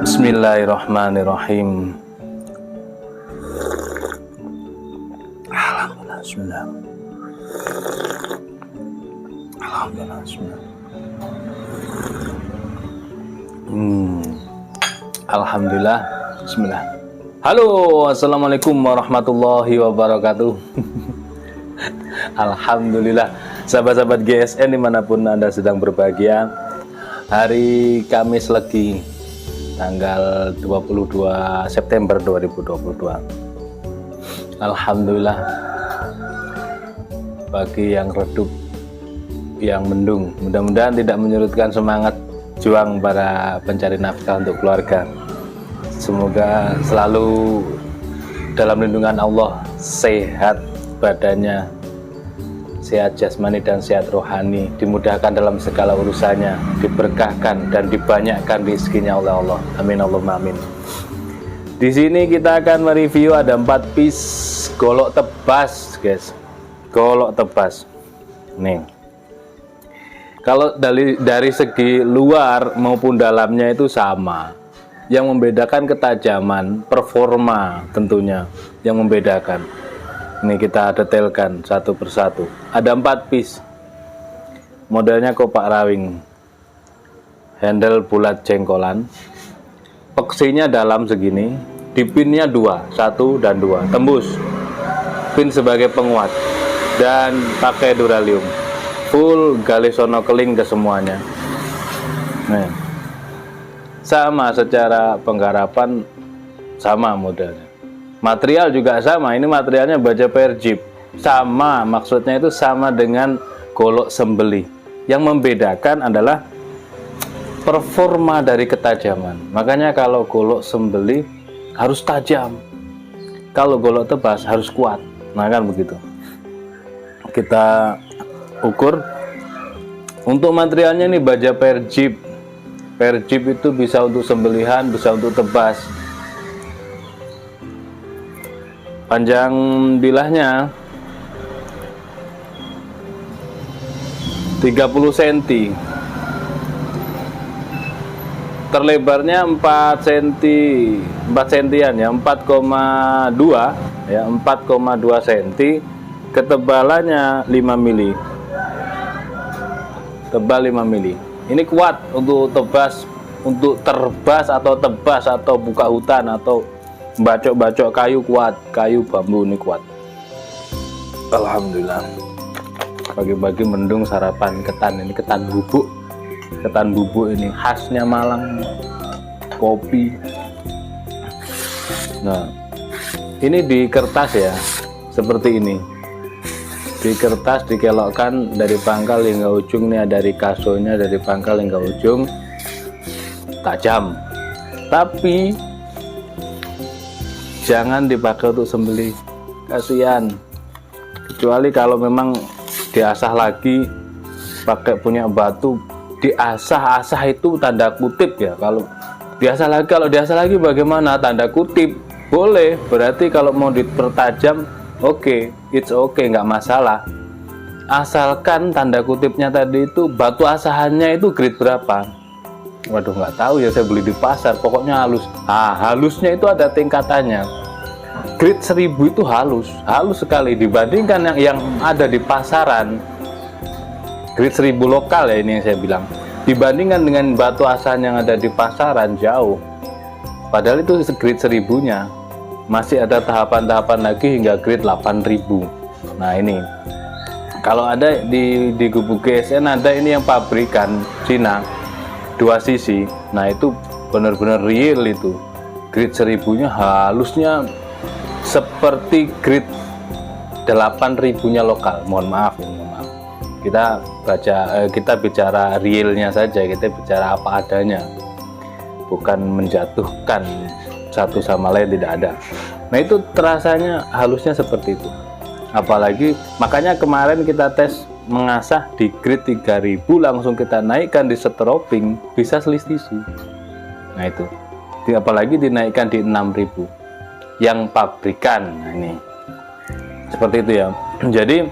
Bismillahirrahmanirrahim. Alhamdulillah, bismillah. Alhamdulillah, bismillah. Alhamdulillah, bismillah. Halo, assalamualaikum warahmatullahi wabarakatuh. Alhamdulillah, sahabat-sahabat GSN dimanapun Anda sedang berbahagia. Hari Kamis Legi, tanggal 22 September 2022. Alhamdulillah, pagi yang redup, yang mendung, mudah-mudahan tidak menyurutkan semangat juang para pencari nafkah untuk keluarga. Semoga selalu dalam lindungan Allah, sehat badannya, sehat jasmani dan sehat rohani, dimudahkan dalam segala urusannya, diberkahkan dan dibanyakkan rezekinya oleh Allah. Amin Allahumma amin. Di sini kita akan mereview ada 4 piece golok tebas, guys. Golok tebas. Nih. Kalau dari segi luar maupun dalamnya itu sama. Yang membedakan ketajaman, performa tentunya yang membedakan. Ini kita detailkan satu persatu. Ada 4 piece. Modelnya kopak rawing. Handle bulat jengkolan. Peksinya dalam segini. Di pinnya 2, 1 dan 2. Tembus. Pin sebagai penguat. Dan pakai duralium. Full galisono keling ke semuanya. Nih. Sama secara penggarapan, sama modelnya. Material juga sama, ini materialnya baja perjip. Sama, maksudnya itu sama dengan golok sembeli. Yang membedakan adalah performa dari ketajaman. Makanya kalau golok sembeli harus tajam, kalau golok tebas harus kuat. Nah kan begitu. Kita ukur. Untuk materialnya ini baja perjip. Perjip itu bisa untuk sembelihan, bisa untuk tebas. Panjang bilahnya 30 cm, terlebarnya 4 cm, 4 cm ya, 4,2 ya, 4,2 cm, ketebalannya 5 mili, tebal 5 mili. Ini kuat untuk tebas, untuk terbas atau tebas atau buka hutan atau bacok-bacok kayu, kuat. Kayu bambu ini kuat. Alhamdulillah. Pagi-pagi mendung sarapan ketan. Ini ketan bubuk. Ketan bubuk ini khasnya Malang. Kopi. Nah, ini di kertas ya, seperti ini. Di kertas dikelokkan dari pangkal hingga ujung. Nih dari kasonya, dari pangkal hingga ujung tajam. Tapi jangan dipakai untuk sembelih, kasihan. Kecuali kalau memang diasah lagi pakai punya batu, diasah-asah itu tanda kutip ya. Kalau diasah lagi bagaimana? Tanda kutip. Boleh, berarti kalau mau dipertajam Oke, it's okay, nggak masalah. Asalkan tanda kutipnya tadi itu batu asahannya itu grade berapa. Waduh, nggak tahu ya, saya beli di pasar, pokoknya halus. Halusnya itu ada tingkatannya. Grade 1000 itu halus sekali dibandingkan yang ada di pasaran. Grade 1000 lokal ya ini yang saya bilang. Dibandingkan dengan batu asahan yang ada di pasaran jauh. Padahal itu grade 1000-nya. Masih ada tahapan-tahapan lagi hingga grade 8000. Nah ini, kalau ada di gubuk GSN ada ini yang pabrikan Cina 2 sisi. Nah itu benar-benar real itu. Grade 1000-nya halusnya seperti grade 8000-nya lokal. Mohon maaf. Kita bicara realnya saja, kita bicara apa adanya, bukan menjatuhkan satu sama lain, tidak ada. Nah itu terasanya halusnya seperti itu. Apalagi makanya kemarin kita tes mengasah di grade 3000, langsung kita naikkan di stropping bisa selisih tisu. Nah itu apalagi dinaikkan di 6000 yang pabrikan. Nah ini seperti itu ya. Jadi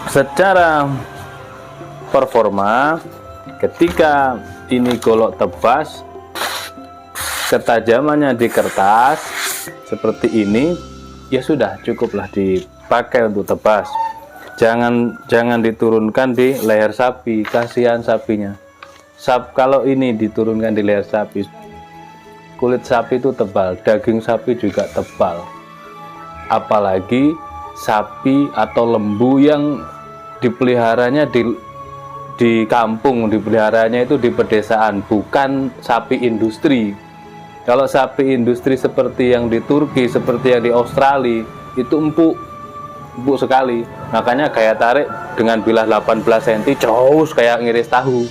secara performa ketika ini golok tebas, ketajamannya di kertas seperti ini, ya sudah cukuplah dipakai untuk tebas. Jangan diturunkan di leher sapi, kasihan sapinya. Kalau ini diturunkan di leher sapi, kulit sapi itu tebal, daging sapi juga tebal. Apalagi sapi atau lembu yang dipeliharanya di kampung, dipeliharanya itu di pedesaan, bukan sapi industri. Kalau sapi industri seperti yang di Turki, seperti yang di Australia, itu empuk sekali. Makanya gaya tarik dengan bilah 18 cm jauh kayak ngiris tahu.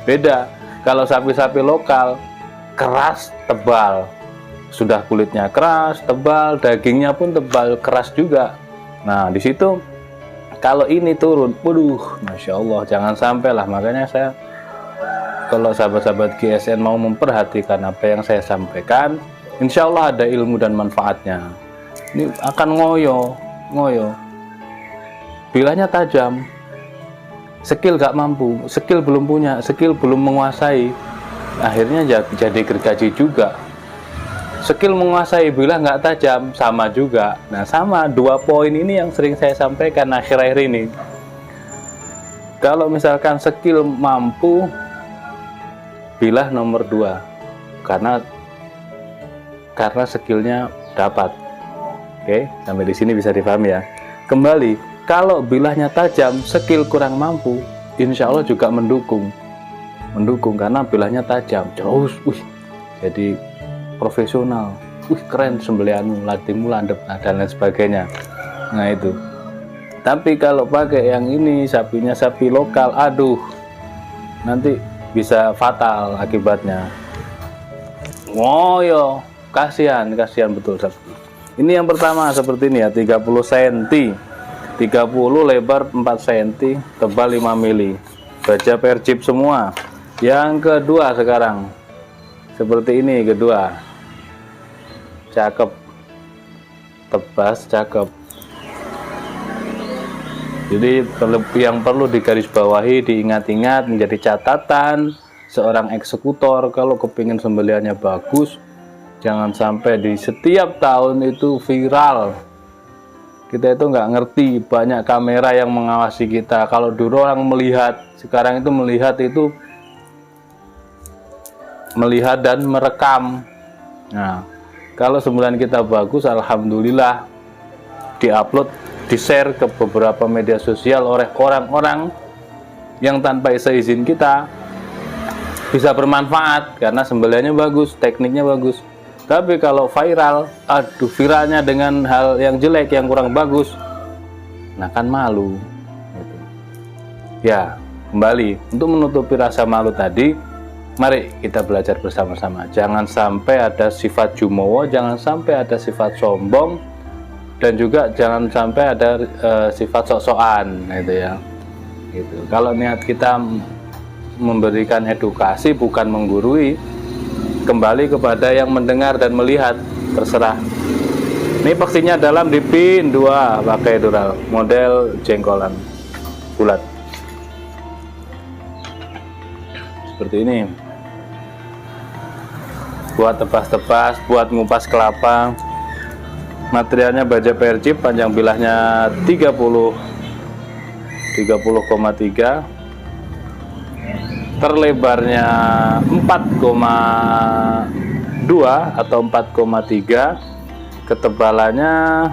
Beda. Kalau sapi-sapi lokal keras, tebal. Sudah kulitnya keras, tebal, dagingnya pun tebal, keras juga. Nah, di situ kalau ini turun, waduh, Masya Allah, jangan sampai lah. Makanya saya, kalau sahabat-sahabat GSN mau memperhatikan apa yang saya sampaikan, insya Allah ada ilmu dan manfaatnya. Ini akan ngoyo. Bilahnya tajam, skill gak mampu, skill belum punya, skill belum menguasai, akhirnya jadi gergaji juga. Skill menguasai bilah nggak tajam, sama juga. Nah sama, 2 poin ini yang sering saya sampaikan akhir-akhir ini. Kalau misalkan skill mampu, bilah nomor 2 karena skillnya dapat. Oke, sampai di sini bisa dipahami ya. Kembali, kalau bilahnya tajam, skill kurang mampu, insya Allah juga mendukung karena bilahnya tajam, jauh, jadi profesional, keren sembelihanmu, latihmu landep, dan lain sebagainya. Nah itu. Tapi kalau pakai yang ini, sapinya sapi lokal, aduh, nanti bisa fatal akibatnya. Ngoyo, kasihan betul sapi. Ini yang pertama seperti ini ya, 30 cm, 30 lebar 4 cm, tebal 5 mili, baja perjip semua. Yang kedua sekarang, seperti ini, kedua, cakep, tebas, cakep. Jadi yang perlu digarisbawahi, diingat-ingat, menjadi catatan seorang eksekutor kalau kepingin sembelihannya bagus, jangan sampai di setiap tahun itu viral. Kita itu nggak ngerti, banyak kamera yang mengawasi kita. Kalau dulu orang melihat, sekarang itu melihat dan merekam. Nah, kalau sembelihan kita bagus, alhamdulillah, diupload, di-share ke beberapa media sosial oleh orang-orang yang tanpa seizin kita, bisa bermanfaat karena sembelihannya bagus, tekniknya bagus. Tapi kalau viral, aduh, viralnya dengan hal yang jelek, yang kurang bagus, nah kan malu gitu. Ya, kembali untuk menutupi rasa malu tadi, mari kita belajar bersama-sama. Jangan sampai ada sifat jumowo, jangan sampai ada sifat sombong, dan juga jangan sampai ada sifat sok-sokan, gitu ya. Gitu. Kalau niat kita memberikan edukasi, bukan menggurui, kembali kepada yang mendengar dan melihat, terserah. Ini epoksinya dalam di pin 2 pakai dural model jengkolan bulat seperti ini, buat tebas-tebas, buat ngupas kelapa. Materialnya baja PR chip, panjang bilahnya 30,3, terlebarnya 4,2 atau 4,3, ketebalannya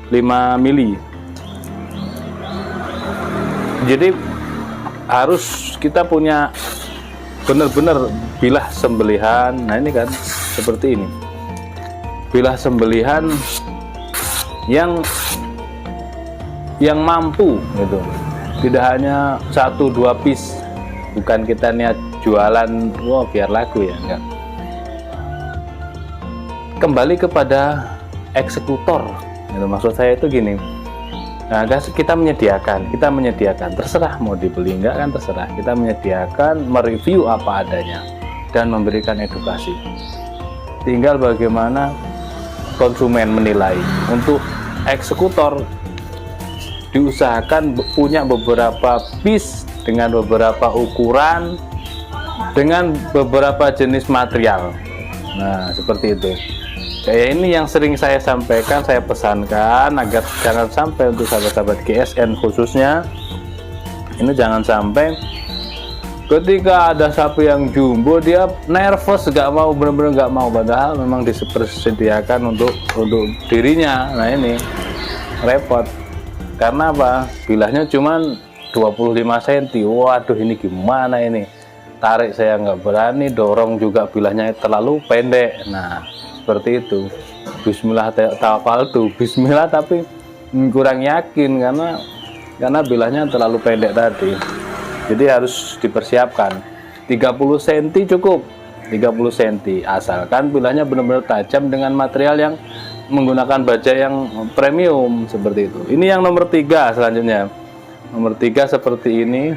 5 mili. Jadi harus kita punya benar-benar bilah sembelihan. Nah ini kan seperti ini, bilah sembelihan yang mampu gitu, tidak hanya 1-2 piece. Bukan kita niat jualan wah biar laku ya, enggak. Kembali kepada eksekutor gitu. Maksud saya itu gini, nah kita menyediakan, terserah mau dibeli enggak kan terserah, kita menyediakan, mereview apa adanya dan memberikan edukasi. Tinggal bagaimana konsumen menilai. Untuk eksekutor diusahakan punya beberapa piece dengan beberapa ukuran, dengan beberapa jenis material. Nah seperti itu. Kayak ini yang sering saya sampaikan, saya pesankan agar jangan sampai untuk sahabat-sahabat GSN khususnya, ini jangan sampai ketika ada sapi yang jumbo dia nervous, gak mau, benar-benar gak mau, padahal memang disediakan untuk dirinya. Nah ini repot karena apa? Bilahnya cuman 25 cm. Waduh ini gimana ini? Tarik saya nggak berani, dorong juga bilahnya terlalu pendek. Nah seperti itu. Bismillah tawakkaltu, bismillah tapi kurang yakin karena bilahnya terlalu pendek tadi. Jadi harus dipersiapkan. 30 cm cukup, 30 cm asalkan bilahnya benar-benar tajam dengan material yang menggunakan baja yang premium seperti itu. Ini yang nomor 3 selanjutnya. Nomor 3 seperti ini.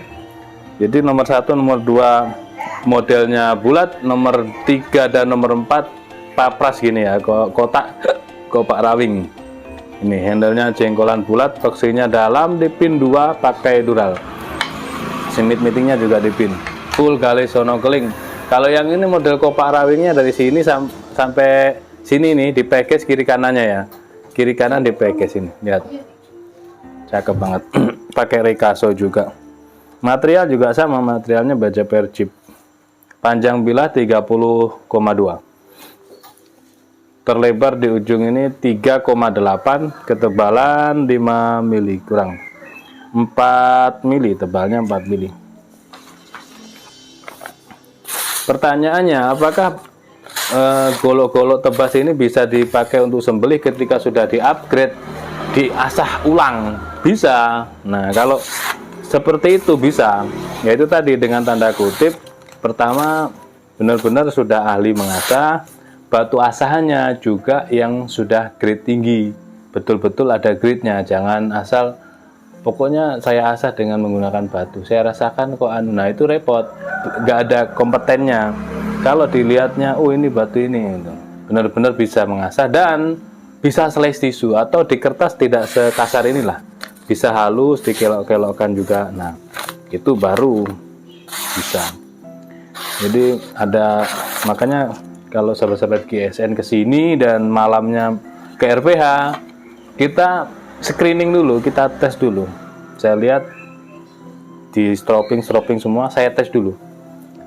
Jadi nomor 1, nomor 2 modelnya bulat, nomor 3 dan nomor 4 papras gini ya, kotak rawing. Ini handlenya jengkolan bulat, epoksinya dalam, di pin 2 pakai dural. Simit meetingnya juga di pin. Full gali sono keling. Kalau yang ini model kopak rawingnya dari sini sampai sini nih di package kiri kanannya ya. Kiri kanan di package ini. Lihat. Cakep banget. Pakai Rekaso juga. Material juga sama, materialnya baja PR chip. Panjang bilah 30,2. Terlebar di ujung ini 3,8, ketebalan 5 mili kurang 4 mili, tebalnya 4 mili. Pertanyaannya, apakah golok-golok tebas ini bisa dipakai untuk sembelih ketika sudah di-upgrade, diasah ulang? Bisa. Nah kalau seperti itu bisa, yaitu tadi dengan tanda kutip, pertama benar-benar sudah ahli mengasah, batu asahannya juga yang sudah grade tinggi, betul-betul ada grade-nya, jangan asal pokoknya saya asah dengan menggunakan batu, saya rasakan kok nah itu repot, nggak ada kompetennya. Kalau dilihatnya oh ini batu ini, benar-benar bisa mengasah dan bisa slice tisu atau di kertas tidak sekasar inilah, bisa halus, dikelok-kelokkan juga. Nah itu baru bisa. Jadi ada, makanya kalau sahabat-sahabat GSN kesini dan malamnya ke RPH, kita screening dulu, kita tes dulu. Saya lihat di stropping semua, saya tes dulu.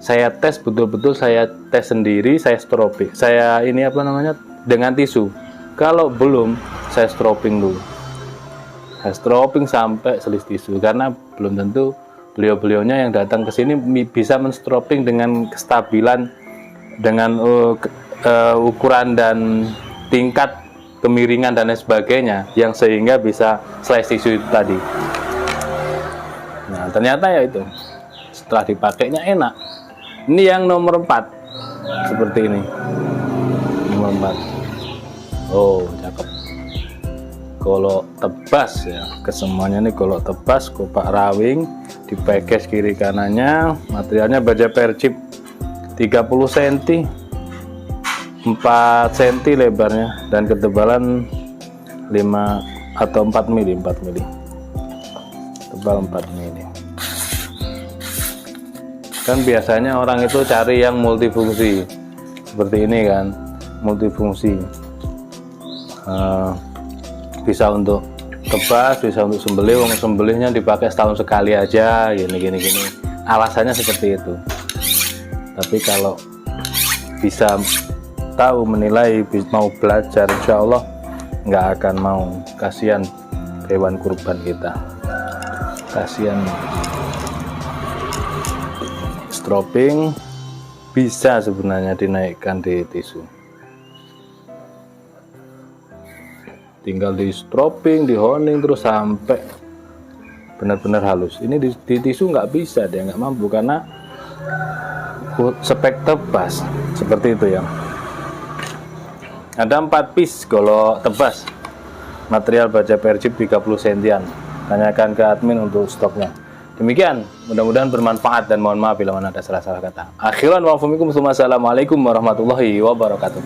Saya tes betul-betul, saya tes sendiri, saya stropping. Saya ini apa namanya, dengan tisu. Kalau belum, saya stropping dulu. Saya stropping sampai selis tisu, karena belum tentu beliau-beliaunya yang datang ke sini bisa menstropping dengan kestabilan, dengan ukuran dan tingkat kemiringan dan lain sebagainya yang sehingga bisa slice tisu itu tadi. Nah ternyata ya itu setelah dipakainya enak. Ini yang nomor 4 seperti ini, nomor 4. Oh cakep, golok tebas ya, kesemuanya ini golok tebas, kopak rawing, di package kiri kanannya, materialnya baja PR chip 30 cm, 4 cm lebarnya dan ketebalan 5 atau 4 mili, tebal 4 mili. Kan biasanya orang itu cari yang multifungsi seperti ini kan, multifungsi, bisa untuk tebas, bisa untuk sembelih. Sembelihnya dipakai setahun sekali aja, gini. Alasannya seperti itu. Tapi kalau bisa tahu menilai, mau belajar, insya Allah nggak akan mau. Kasihan hewan kurban kita, kasihan. Stropping bisa sebenarnya dinaikkan di tisu, tinggal di stropping, di honing terus sampai benar-benar halus. Ini di tisu nggak bisa, dia nggak mampu karena spek tebas seperti itu ya. Ada 4 piece golok tebas, material baja perjip 30 cm. Tanyakan ke admin untuk stoknya. Demikian, mudah-mudahan bermanfaat dan mohon maaf bila mana ada salah-salah kata. Akhiran wa assalamualaikum warahmatullahi wabarakatuh.